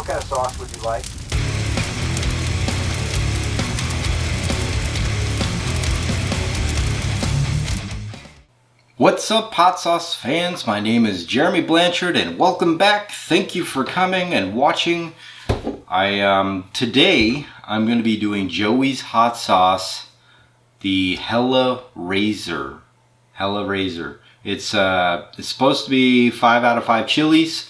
kind of sauce would you like? What's up, hot sauce fans? My name is Jeremy Blanchard and welcome back. Thank you for coming and watching. Today I'm going to be doing Joey's hot sauce, the Hella Razor. It's supposed to be 5 out of 5 chilies,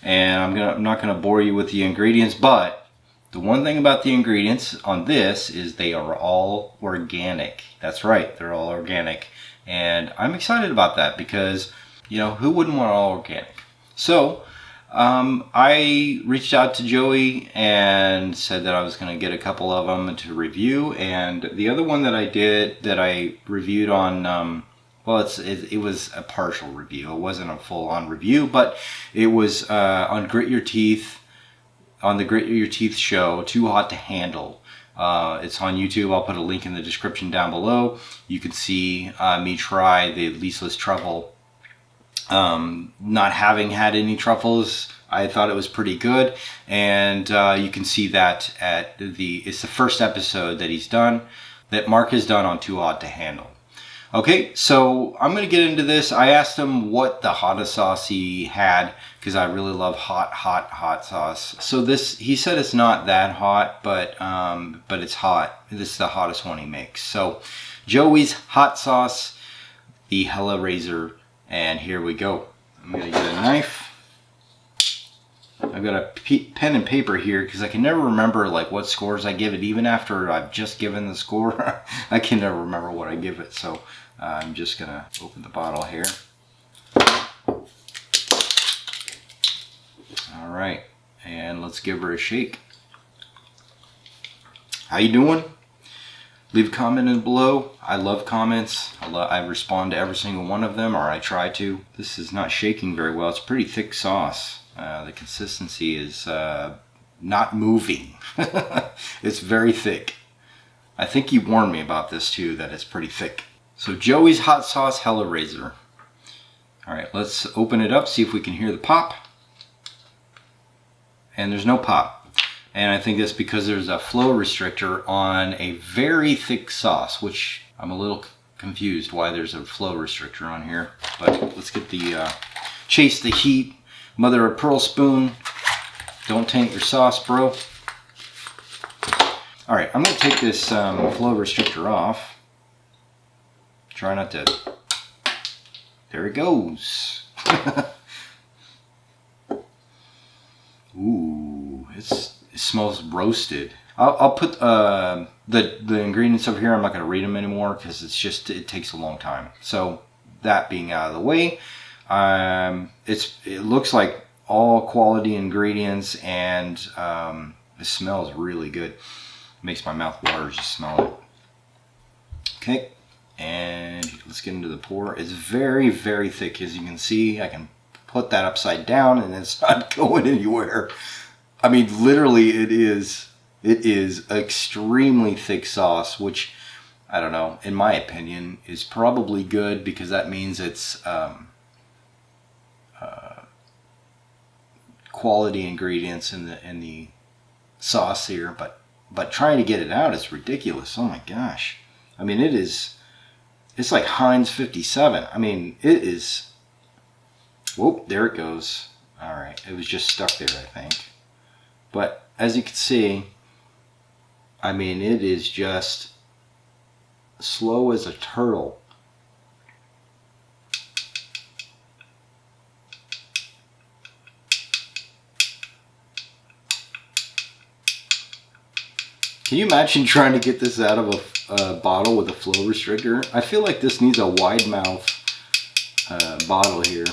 and I'm not going to bore you with the ingredients, but the one thing about the ingredients on this is they are all organic. That's right, they're all organic. And I'm excited about that because, you know, who wouldn't want all organic? So, I reached out to Joey and said that I was going to get a couple of them to review. And the other one that I did, that I reviewed on, well, it was a partial review. It wasn't a full-on review, but it was on Grit Your Teeth, on the Grit Your Teeth show, Too Hot to Handle. It's on YouTube. I'll put a link in the description down below. You can see me try the leaseless truffle. Not having had any truffles, I thought it was pretty good. And you can see that at it's the first episode that he's done, that Mark has done on Too Hot to Handle. Okay, so I'm going to get into this. I asked him what the hottest sauce he had, because I really love hot sauce. So this, he said it's not that hot, but it's hot. This is the hottest one he makes. So Joey's hot sauce, the Hella Razor, and here we go. I'm going to get a knife. I've got a pen and paper here because I can never remember like what scores I give it, even after I've just given the score. I can never remember what I give it, so I'm just gonna open the bottle here. All right, and let's give her a shake. How you doing? Leave a comment in below. I love comments. I respond to every single one of them, or I try to. This is not shaking very well. It's a pretty thick sauce. The consistency is not moving. It's very thick. I think you warned me about this too, that it's pretty thick. So Joey's hot sauce Hella Razor. All right, let's open it up, see if we can hear the pop. And there's no pop. And I think that's because there's a flow restrictor on a very thick sauce, which I'm a little confused why there's a flow restrictor on here. But let's get the chase the heat. Mother of pearl spoon. Don't taint your sauce, bro. All right, I'm going to take this flow restrictor off. Try not to. There it goes. Ooh, it smells roasted. I'll put the ingredients over here. I'm not going to read them anymore because it takes a long time. So that being out of the way. It looks like all quality ingredients, and it smells really good. It makes my mouth water just smell it. Okay, and let's get into the pour. It's very, very thick, as you can see. I can put that upside down and it's not going anywhere. I mean, literally, it is extremely thick sauce, which, I don't know, in my opinion, is probably good because that means it's quality ingredients in the sauce here, but trying to get it out is ridiculous. Oh my gosh. I mean, it's like Heinz 57. I mean, it is. Whoop, there it goes. All right, it was just stuck there, I think. But as you can see, I mean, it is just slow as a turtle. Can you imagine trying to get this out of a bottle with a flow restrictor? I feel like this needs a wide mouth bottle here.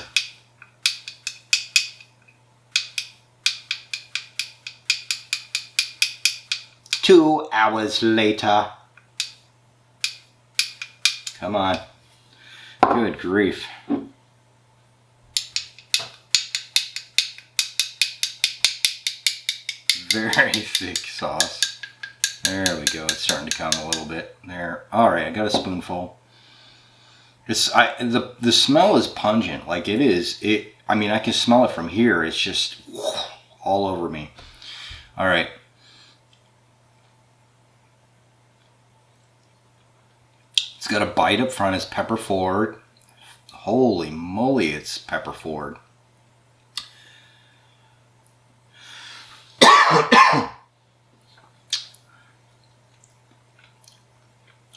Two hours later. Come on. Good grief. Very thick sauce. There we go. It's starting to come a little bit there. All right, I got a spoonful. The smell is pungent. Like it is. I mean, I can smell it from here. It's just all over me. All right. It's got a bite up front. It's pepper forward. Holy moly, it's pepper forward.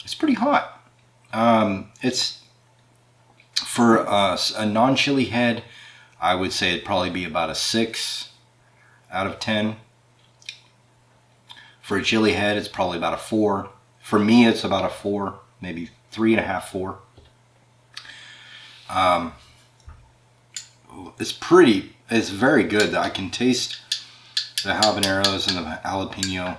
It's pretty hot. It's for a non-chili head, I would say it'd probably be about a 6 out of 10. For a chili head, it's probably about a 4. For me, it's about a 4, maybe 3.5, 4. It's very good. I can taste the habaneros and the jalapeno,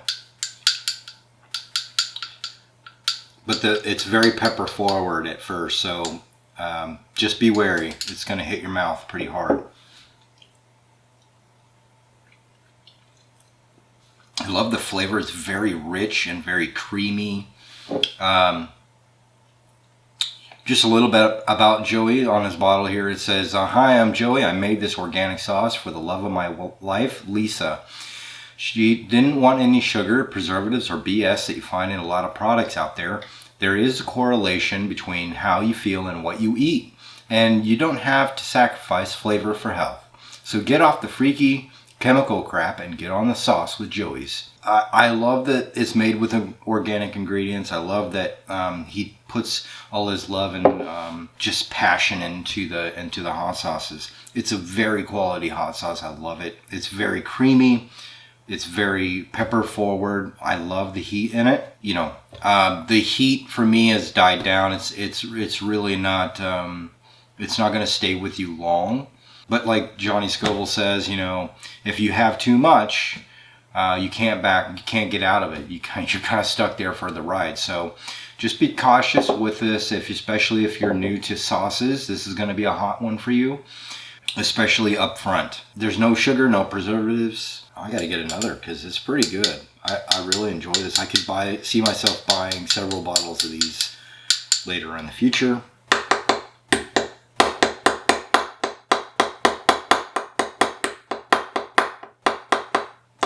but it's very pepper forward at first, so just be wary. It's going to hit your mouth pretty hard. I love the flavor. It's very rich and very creamy. Just a little bit about Joey on his bottle here. It says, hi, I'm Joey. I made this organic sauce for the love of my life, Lisa. She didn't want any sugar, preservatives, or BS that you find in a lot of products out there. There is a correlation between how you feel and what you eat. And you don't have to sacrifice flavor for health. So get off the freaky chemical crap and get on the sauce with Joey's. I love that it's made with organic ingredients. I love that he puts all his love and just passion into the hot sauces. It's a very quality hot sauce. I love it. It's very creamy. It's very pepper forward. I love the heat in it. You know, the heat for me has died down. It's really not. It's not going to stay with you long. But like Johnny Scoville says, you know, if you have too much, you can't get out of it. You're kind of stuck there for the ride. So just be cautious with this, especially if you're new to sauces. This is going to be a hot one for you, especially up front. There's no sugar, no preservatives. I got to get another because it's pretty good. I really enjoy this. I could see myself buying several bottles of these later in the future.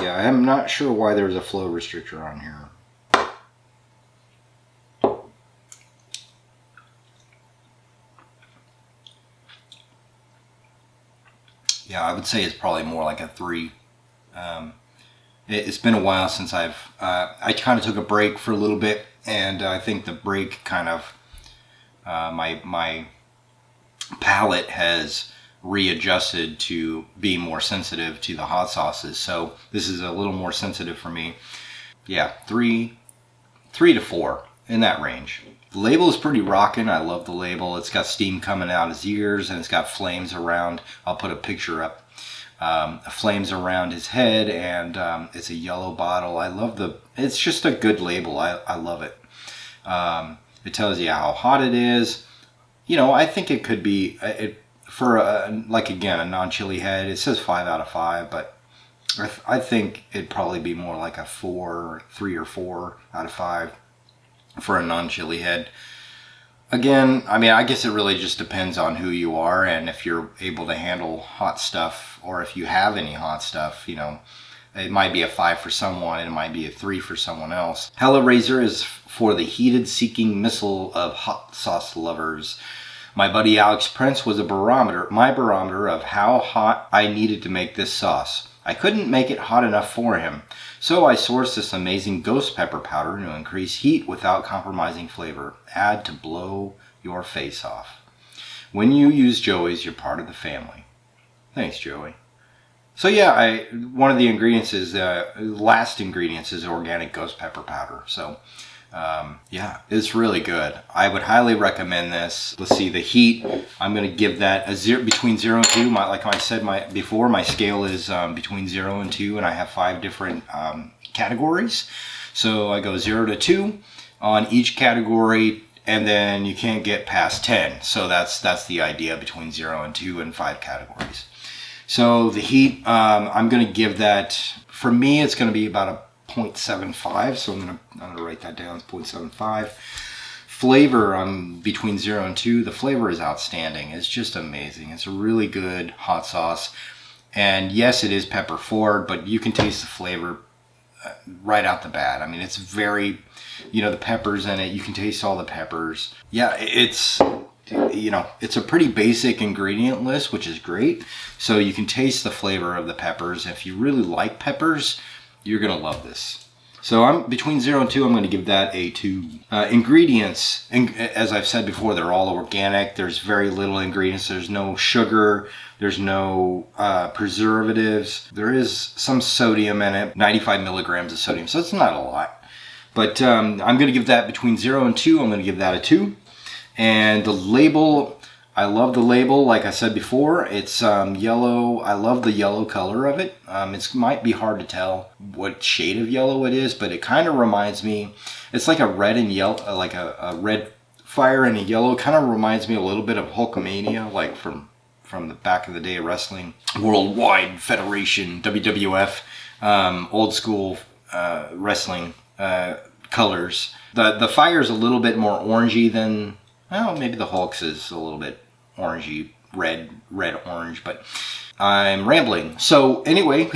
Yeah, I'm not sure why there's a flow restrictor on here. Yeah, I would say it's probably more like a 3. It's been a while since I kind of took a break for a little bit, and I think the break kind of my palate has readjusted to be more sensitive to the hot sauces, so this is a little more sensitive for me. Yeah, 3 to 4 in that range. The label is pretty rocking. I love the label. It's got steam coming out his ears, and it's got flames around. I'll put a picture up. Flames around his head, and it's a yellow bottle. I love it's just a good label. I love it. It tells you how hot it is. You know, I think it could be for like again a non-chili head. It says 5 out of 5, but I think it'd probably be more like a 3 or 4 out of 5 for a non-chili head. Again, I mean, I guess it really just depends on who you are and if you're able to handle hot stuff, or if you have any hot stuff. You know, it might be a 5 for someone, and it might be a 3 for someone else. Hellraiser is for the heated-seeking missile of hot sauce lovers. My buddy Alex Prince was my barometer of how hot I needed to make this sauce. I couldn't make it hot enough for him, so I sourced this amazing ghost pepper powder to increase heat without compromising flavor. Add to blow your face off. When you use Joey's, you're part of the family. Thanks, Joey. So yeah, one of the ingredients is, last ingredients is organic ghost pepper powder. So yeah, it's really good. I would highly recommend this. Let's see, the heat, I'm going to give that between 0 and 2. Like I said before, my scale is between 0 and 2, and I have 5 different categories. So I go 0 to 2 on each category, and then you can't get past 10. So that's the idea, between 0 and 2 and 5 categories. So the heat, I'm going to give that, for me, it's going to be about a 0.75, so I'm gonna write that down. It's 0.75. Flavor, I'm between 0 and 2. The flavor is outstanding. It's just amazing. It's a really good hot sauce, And yes, it is pepper forward, but you can taste the flavor right out the bat. I mean, it's very, you know, the peppers in it, you can taste all the peppers. Yeah, it's, you know, it's a pretty basic ingredient list, which is great. So you can taste the flavor of the peppers. If you really like peppers, you're gonna love this. So I'm between 0 and 2, I'm going to give that a 2. Ingredients, as I've said before, they're all organic. There's very little ingredients. There's no sugar. There's no preservatives. There is some sodium in it, 95 milligrams of sodium, so it's not a lot. But I'm going to give that between 0 and 2. I'm going to give that a 2. And the label, I love the label. Like I said before, it's yellow. I love the yellow color of it. It might be hard to tell what shade of yellow it is, but it kind of reminds me, it's like a red and yellow, like a red fire and a yellow. Kind of reminds me a little bit of Hulkamania, like from the back of the day of wrestling. Worldwide Federation, WWF, old school wrestling colors. The fire is a little bit more orangey than, well, maybe the Hulk's is a little bit orangey, red orange, but I'm rambling. So anyway,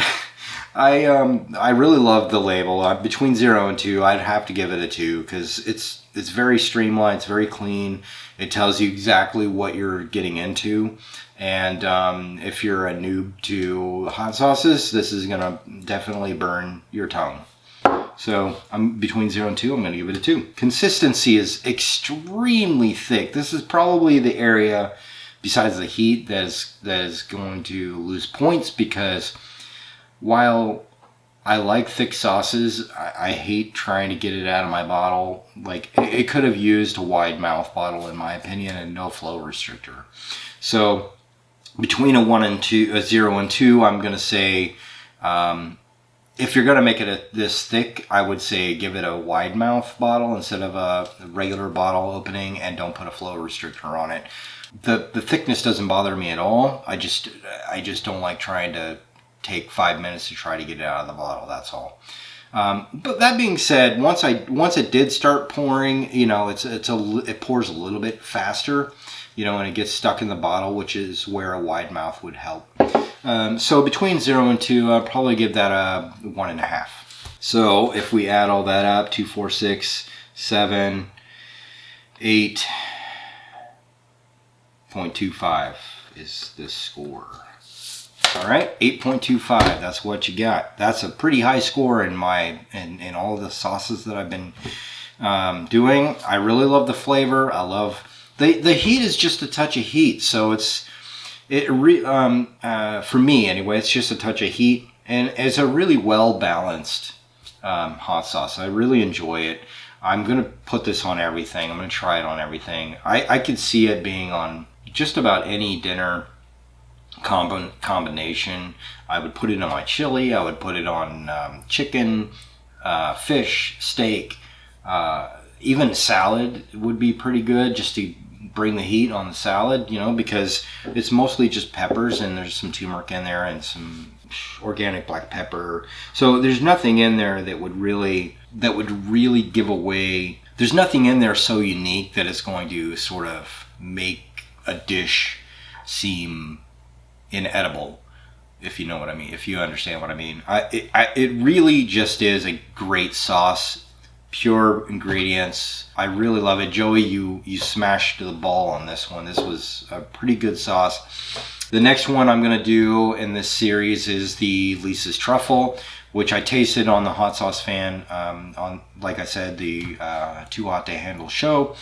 I really love the label. Between 0 and 2, I'd have to give it a 2 because it's very streamlined, it's very clean. It tells you exactly what you're getting into. And if you're a noob to hot sauces, this is gonna definitely burn your tongue. So I'm between 0 and 2, I'm going to give it a 2. Consistency is extremely thick. This is probably the area, besides the heat, that is going to lose points, because while I like thick sauces, I hate trying to get it out of my bottle. Like, it could have used a wide mouth bottle, in my opinion, and no flow restrictor. So between a 0 and 2, I'm going to say, if you're going to make it this thick, I would say give it a wide mouth bottle instead of a regular bottle opening, and don't put a flow restrictor on it. The thickness doesn't bother me at all. I just don't like trying to take 5 minutes to try to get it out of the bottle, that's all. But that being said, once it did start pouring, you know, it pours a little bit faster, you know, and it gets stuck in the bottle, which is where a wide mouth would help. So between 0 and 2, I'll probably give that a 1.5. So if we add all that up, 2, 4, 6, 7, 8.25 is this score. All right, 8.25. That's what you got. That's a pretty high score in all the sauces that I've been doing. I really love the flavor. I love the heat is just a touch of heat, so for me anyway, it's just a touch of heat, and it's a really well balanced hot sauce. I really enjoy it. I'm gonna put this on everything. I'm gonna try it on everything. I could see it being on just about any dinner combination. I would put it on my chili. I would put it on chicken, fish, steak, even salad would be pretty good, just to bring the heat on the salad, you know, because it's mostly just peppers, and there's some turmeric in there and some organic black pepper. So there's nothing in there that would really give away. There's nothing in there so unique that it's going to sort of make a dish seem inedible, if you know what I mean, if you understand what I mean. It really just is a great sauce. Pure ingredients. I really love it. Joey, you smashed the ball on this one. This was a pretty good sauce. The next one I'm going to do in this series is the Lisa's Truffle, which I tasted on the Hot Sauce Fan, on, like I said, the Too Hot to Handle show.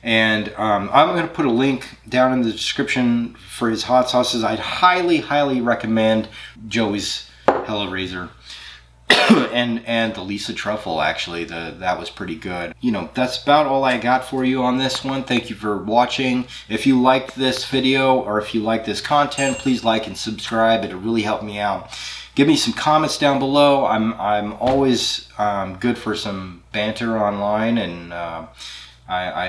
And I'm going to put a link down in the description for his hot sauces. I'd highly recommend Joey's Hellraiser. and the Lisa Truffle, actually, that was pretty good. You know, that's about all I got for you on this one. Thank you for watching. If you liked this video, or if you like this content, please like and subscribe. It'll really help me out. Give me some comments down below. I'm always good for some banter online, and I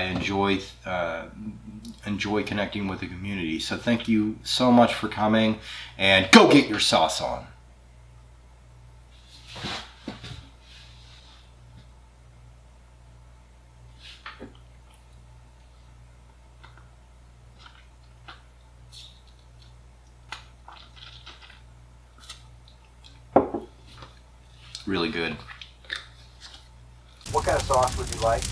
enjoy connecting with the community. So thank you so much for coming, and go get your sauce on. really good. What kind of sauce would you like?